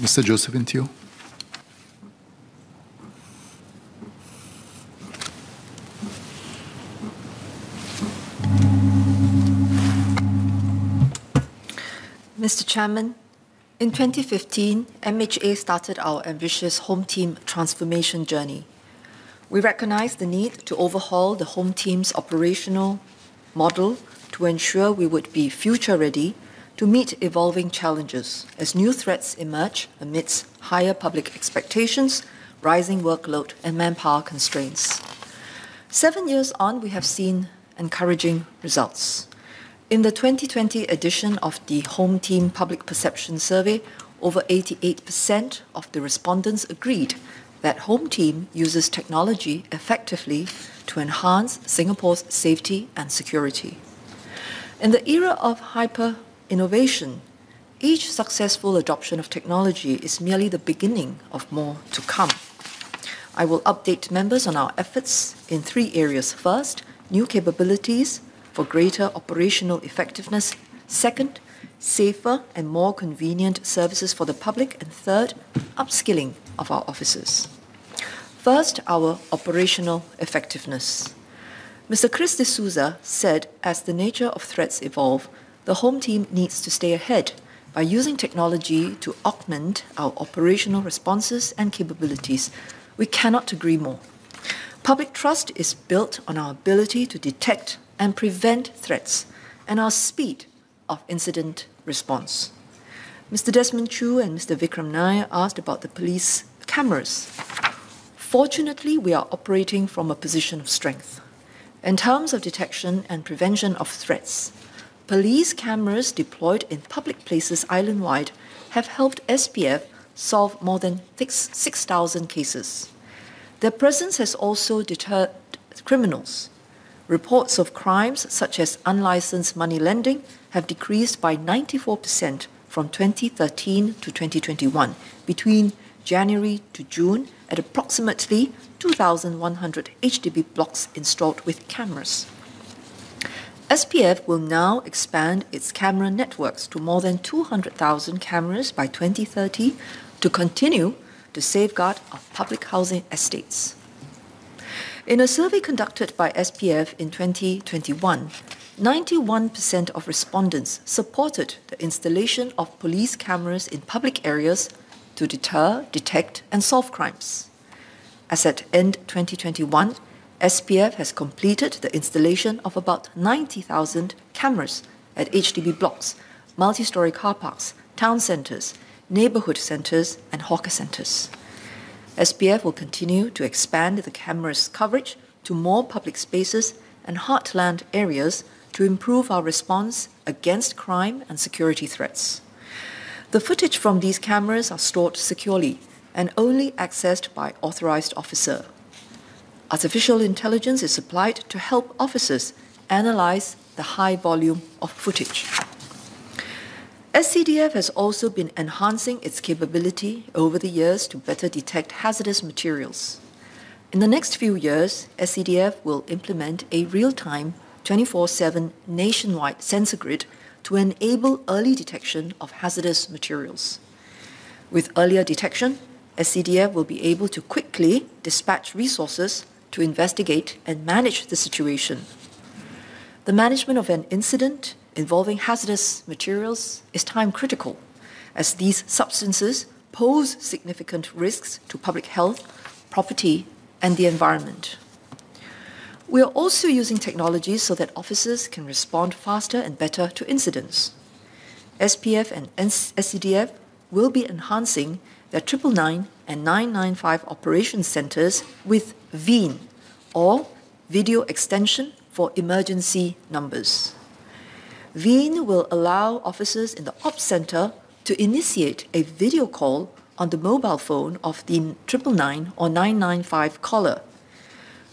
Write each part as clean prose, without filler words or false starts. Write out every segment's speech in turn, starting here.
Mr. Josephine Teo. Mr. Chairman, in 2015, MHA started our ambitious Home Team transformation journey. We recognized the need to overhaul the Home Team's operational model to ensure we would be future-ready to meet evolving challenges as new threats emerge amidst higher public expectations, rising workload, and manpower constraints. 7 years on, we have seen encouraging results. In the 2020 edition of the Home Team Public Perception Survey, over 88% of the respondents agreed that Home Team uses technology effectively to enhance Singapore's safety and security. In the era of hyper-innovation, each successful adoption of technology is merely the beginning of more to come. I will update members on our efforts in 3 areas. First, new capabilities for greater operational effectiveness. Second, safer and more convenient services for the public. And third, upskilling of our officers. First, our operational effectiveness. Mr. Chris D'Souza said, as the nature of threats evolve, the Home Team needs to stay ahead by using technology to augment our operational responses and capabilities. We cannot agree more. Public trust is built on our ability to detect and prevent threats, and our speed of incident response. Mr. Desmond Chu and Mr. Vikram Nair asked about the police cameras. Fortunately, we are operating from a position of strength. In terms of detection and prevention of threats, police cameras deployed in public places island-wide have helped SPF solve more than 6,000 cases. Their presence has also deterred criminals. Reports of crimes such as unlicensed money lending have decreased by 94% from 2013 to 2021, between January to June, at approximately 2,100 HDB blocks installed with cameras. SPF will now expand its camera networks to more than 200,000 cameras by 2030 to continue to safeguard our public housing estates. In a survey conducted by SPF in 2021, 91% of respondents supported the installation of police cameras in public areas to deter, detect, and solve crimes. As at end 2021, SPF has completed the installation of about 90,000 cameras at HDB blocks, multi-storey car parks, town centres, neighbourhood centres, and hawker centres. SPF will continue to expand the camera's coverage to more public spaces and heartland areas to improve our response against crime and security threats. The footage from these cameras are stored securely and only accessed by authorised officer. Artificial intelligence is applied to help officers analyse the high volume of footage. SCDF has also been enhancing its capability over the years to better detect hazardous materials. In the next few years, SCDF will implement a real-time 24/7 nationwide sensor grid to enable early detection of hazardous materials. With earlier detection, SCDF will be able to quickly dispatch resources to investigate and manage the situation. The management of an incident involving hazardous materials is time critical, as these substances pose significant risks to public health, property, and the environment. We are also using technology so that officers can respond faster and better to incidents. SPF and SCDF will be enhancing their 999 and 995 operations centres with VEAN, or Video Extension for Emergency Numbers. VEAN will allow officers in the Ops Centre to initiate a video call on the mobile phone of the 999 or 995 caller.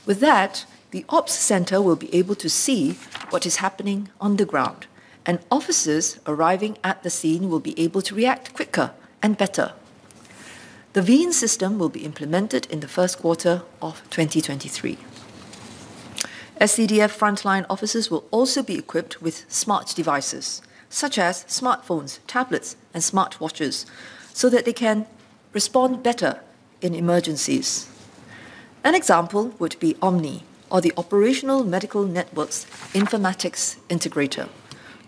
With that, the Ops Centre will be able to see what is happening on the ground, and officers arriving at the scene will be able to react quicker and better. The VEAN system will be implemented in the first quarter of 2023. SCDF frontline officers will also be equipped with smart devices such as smartphones, tablets, and smartwatches, so that they can respond better in emergencies. An example would be Omni, or the Operational Medical Networks Informatics Integrator,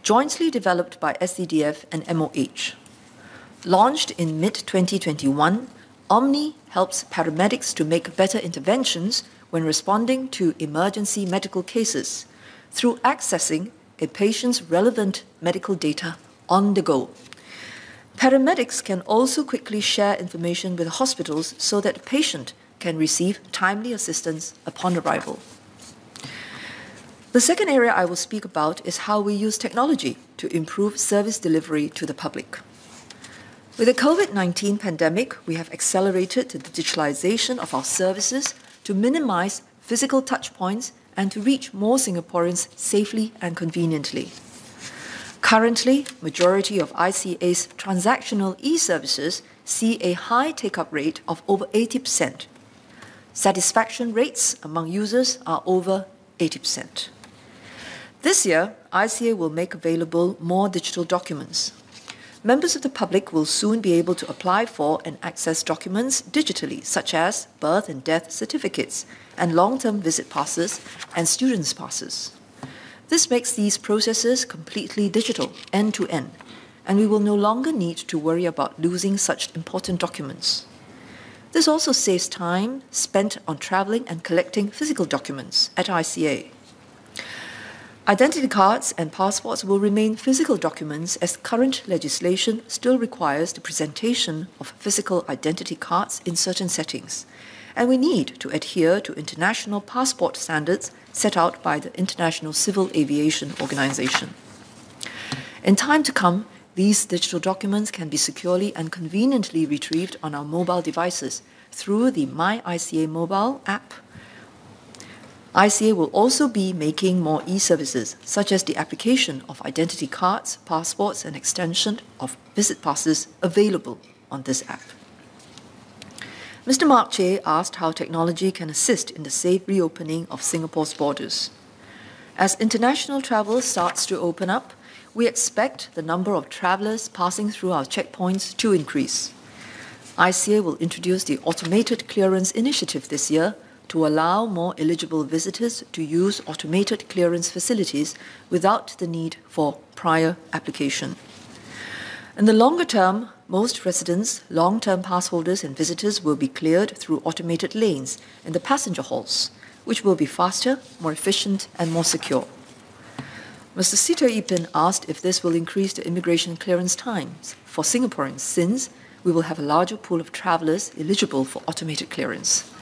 jointly developed by SCDF and MOH. Launched in mid-2021, Omni helps paramedics to make better interventions when responding to emergency medical cases through accessing a patient's relevant medical data on the go. Paramedics can also quickly share information with hospitals so that the patient can receive timely assistance upon arrival. The second area I will speak about is how we use technology to improve service delivery to the public. With the COVID-19 pandemic, we have accelerated the digitalization of our services to minimize physical touchpoints and to reach more Singaporeans safely and conveniently. Currently, majority of ICA's transactional e-services see a high take-up rate of over 80%. Satisfaction rates among users are over 80%. This year, ICA will make available more digital documents. Members of the public will soon be able to apply for and access documents digitally, such as birth and death certificates, and long-term visit passes and students' passes. This makes these processes completely digital, end-to-end, and we will no longer need to worry about losing such important documents. This also saves time spent on travelling and collecting physical documents at ICA. Identity cards and passports will remain physical documents as current legislation still requires the presentation of physical identity cards in certain settings, and we need to adhere to international passport standards set out by the International Civil Aviation Organization. In time to come, these digital documents can be securely and conveniently retrieved on our mobile devices through the My ICA mobile app. ICA will also be making more e-services, such as the application of identity cards, passports, and extension of visit passes available on this app. Mr. Mark Che asked how technology can assist in the safe reopening of Singapore's borders. As international travel starts to open up, we expect the number of travellers passing through our checkpoints to increase. ICA will introduce the Automated Clearance Initiative this year to allow more eligible visitors to use automated clearance facilities without the need for prior application. In the longer term, most residents, long-term pass holders and visitors will be cleared through automated lanes in the passenger halls, which will be faster, more efficient and more secure. Mr. Sito Ipin asked if this will increase the immigration clearance times for Singaporeans since we will have a larger pool of travellers eligible for automated clearance.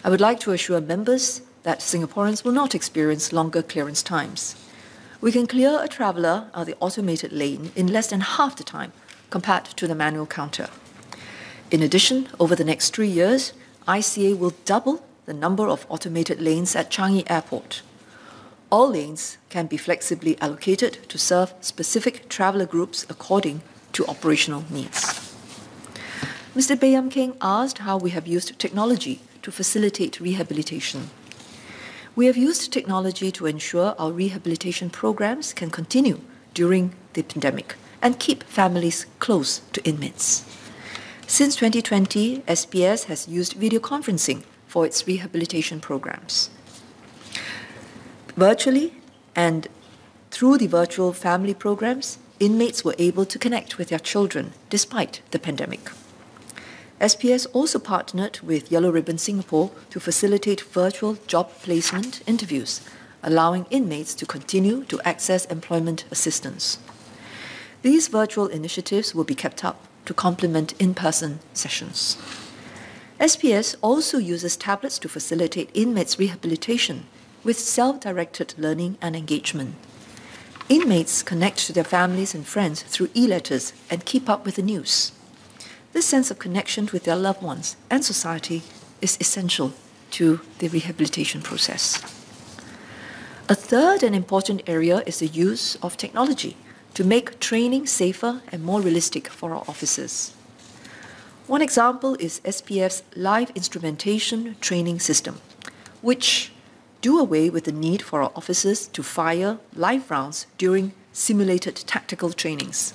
I would like to assure members that Singaporeans will not experience longer clearance times. We can clear a traveller at the automated lane in less than half the time compared to the manual counter. In addition, over the next 3 years, ICA will double the number of automated lanes at Changi Airport. All lanes can be flexibly allocated to serve specific traveller groups according to operational needs. Mr. Bayam King asked how we have used technology to facilitate rehabilitation. We have used technology to ensure our rehabilitation programs can continue during the pandemic and keep families close to inmates. Since 2020, SPS has used video conferencing for its rehabilitation programs. Virtually and through the virtual family programs, inmates were able to connect with their children despite the pandemic. SPS also partnered with Yellow Ribbon Singapore to facilitate virtual job placement interviews, allowing inmates to continue to access employment assistance. These virtual initiatives will be kept up to complement in-person sessions. SPS also uses tablets to facilitate inmates' rehabilitation with self-directed learning and engagement. Inmates connect to their families and friends through e-letters and keep up with the news. This sense of connection with their loved ones and society is essential to the rehabilitation process. A third and important area is the use of technology to make training safer and more realistic for our officers. One example is SPF's live instrumentation training system, which do away with the need for our officers to fire live rounds during simulated tactical trainings.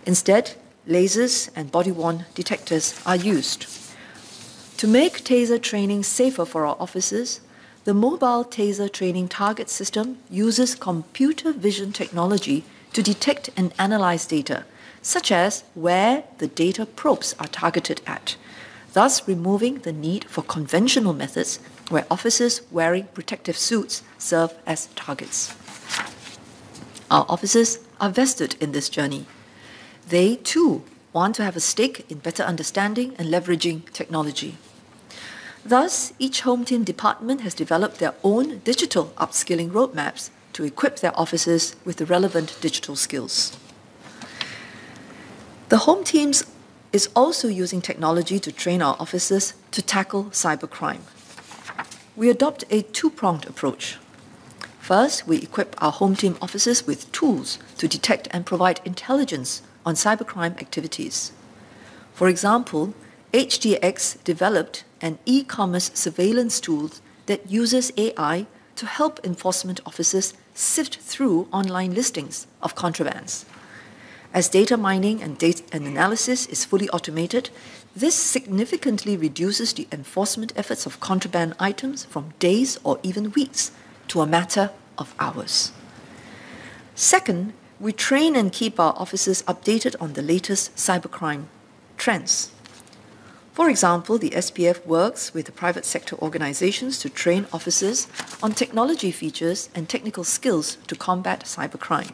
Instead, lasers and body-worn detectors are used. To make taser training safer for our officers, the mobile taser training target system uses computer vision technology to detect and analyze data, such as where the data probes are targeted at, thus removing the need for conventional methods where officers wearing protective suits serve as targets. Our officers are vested in this journey. They, too, want to have a stake in better understanding and leveraging technology. Thus, each Home Team department has developed their own digital upskilling roadmaps to equip their officers with the relevant digital skills. The Home Teams is also using technology to train our officers to tackle cybercrime. We adopt a two-pronged approach. First, we equip our Home Team officers with tools to detect and provide intelligence on cybercrime activities. For example, HDX developed an e-commerce surveillance tool that uses AI to help enforcement officers sift through online listings of contrabands. As data mining and analysis is fully automated, this significantly reduces the enforcement efforts of contraband items from days or even weeks to a matter of hours. Second, we train and keep our officers updated on the latest cybercrime trends. For example, the SPF works with the private sector organizations to train officers on technology features and technical skills to combat cybercrime.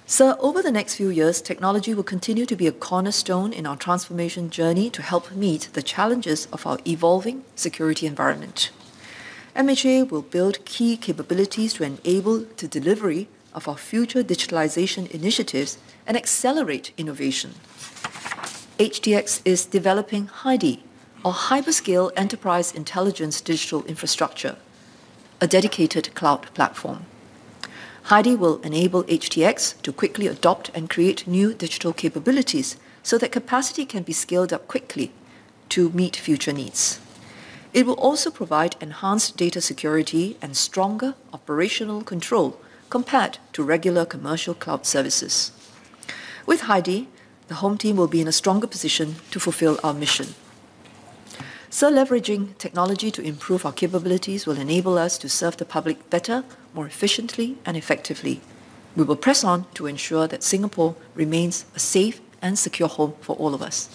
So, over the next few years, technology will continue to be a cornerstone in our transformation journey to help meet the challenges of our evolving security environment. MHA will build key capabilities to enable the delivery of our future digitalization initiatives and accelerate innovation. HDX is developing HIDI, or Hyperscale Enterprise Intelligence Digital Infrastructure, a dedicated cloud platform. HIDI will enable HTX to quickly adopt and create new digital capabilities so that capacity can be scaled up quickly to meet future needs. It will also provide enhanced data security and stronger operational control compared to regular commercial cloud services. With HIDI, the Home Team will be in a stronger position to fulfill our mission. So leveraging technology to improve our capabilities will enable us to serve the public better, more efficiently and effectively. We will press on to ensure that Singapore remains a safe and secure home for all of us.